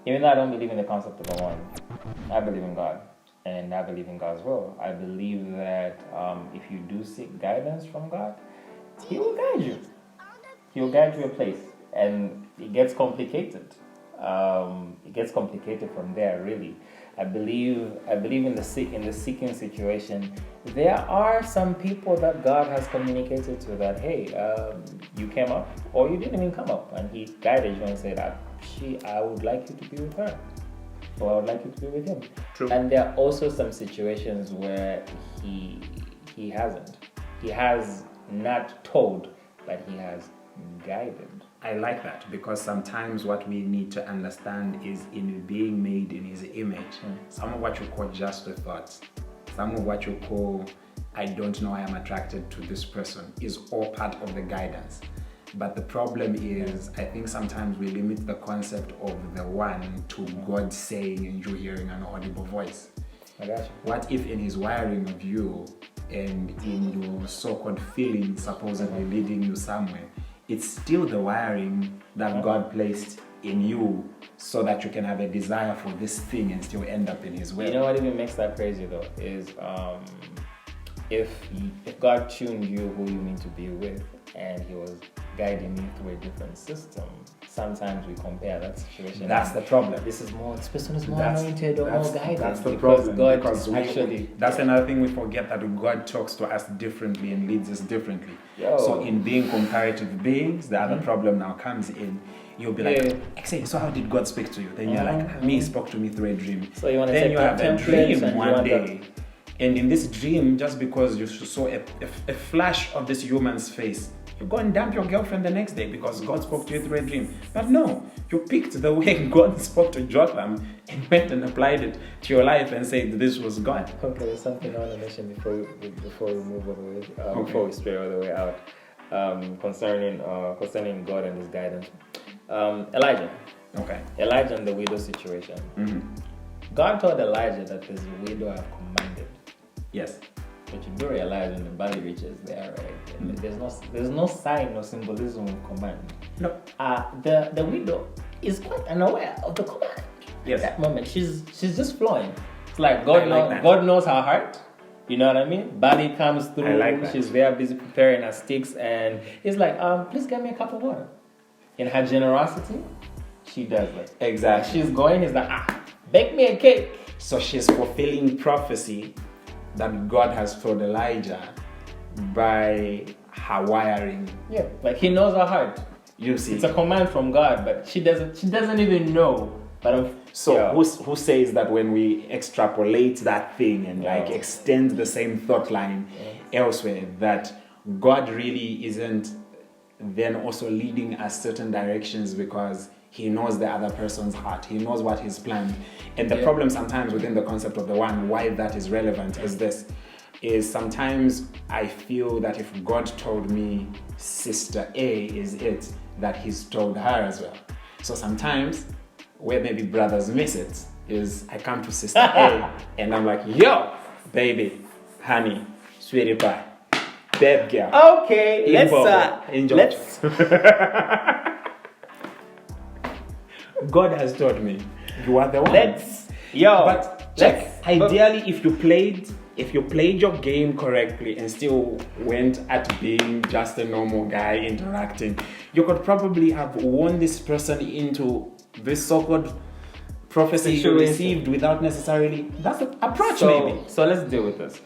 Even though I don't believe in the concept of the one, I believe in God, and I believe in God's will. I believe that if you do seek guidance from God, He will guide you. He will guide you a place, and it gets complicated. It gets complicated from there, really. I believe in the seeking situation. There are some people that God has communicated to that, hey, you came up, or you didn't even come up, and He guided you and said, I would like you to be with her, or I would like you to be with him. True. And there are also some situations where he hasn't. He has not told, but He has guided. I like that, because sometimes what we need to understand is in being made in His image, some of what you call just the thoughts, some of what you call, I don't know, I am attracted to this person, is all part of the guidance. But the problem is, I think sometimes we limit the concept of the one to God saying and you hearing an audible voice. I got you. What if in His wiring of you and in your so-called feelings supposedly leading you somewhere, it's still the wiring that God placed in you so that you can have a desire for this thing and still end up in His will. You know what even makes that crazy though is if God tuned you who you mean to be with, and He was guiding you through a different system, sometimes we compare that situation. That's the problem. This person is more That's- anointed or more guided. That's the because problem. God Because that's yeah. another thing we forget, that God talks to us differently and leads us differently. Yo. So in being comparative beings, the other problem now comes in. You'll be like, "Excellent, so how did God speak to you?" Then you're like, "Me, He spoke to me through a dream." So you want to then take you have a templates dream and you one want day. And in this dream, just because you saw a flash of this human's face, you go and dump your girlfriend the next day because God spoke to you through a dream. But no, you picked the way God spoke to Jotham and went and applied it to your life and said this was God. Okay, there's something I want to mention before we move all the way, Okay. before we stray all the way out, concerning God and His guidance. Elijah and the widow situation. Mm-hmm. God told Elijah that there's a widow I've commanded. Yes. But you do realize when the body reaches there, right? And there's no sign or symbolism of command. No. The widow is quite unaware of the command. Yes. At that moment, she's just flowing. It's like I God like that. God knows her heart. You know what I mean? Body comes through. I like that. She's very busy preparing her sticks, and he's like, please get me a cup of water. In her generosity, she does it. Exactly. She's going. He's like, bake me a cake. So she's fulfilling prophecy that God has told Elijah by her wiring. Yeah, like He knows her heart. You see. It's a command from God, but she doesn't even know. But So yeah. who says that when we extrapolate that thing and like Yeah. extend the same thought line elsewhere, that God really isn't then also leading us certain directions because He knows the other person's heart. He knows what He's planned. And the Yeah. problem sometimes within the concept of the one, why that is relevant is this, is sometimes I feel that if God told me Sister A is it, that He's told her as well. So sometimes where maybe brothers miss it is I come to Sister A and I'm like, yo, baby, honey, sweetie pie, babe girl. Okay, Enjoy. let's God has told me you are the one. But check. Ideally, if you played your game correctly and still went at being just a normal guy interacting, you could probably have won this person into this so-called prophecy you Situation. received without necessarily. That's the approach, so, maybe. So let's deal with this.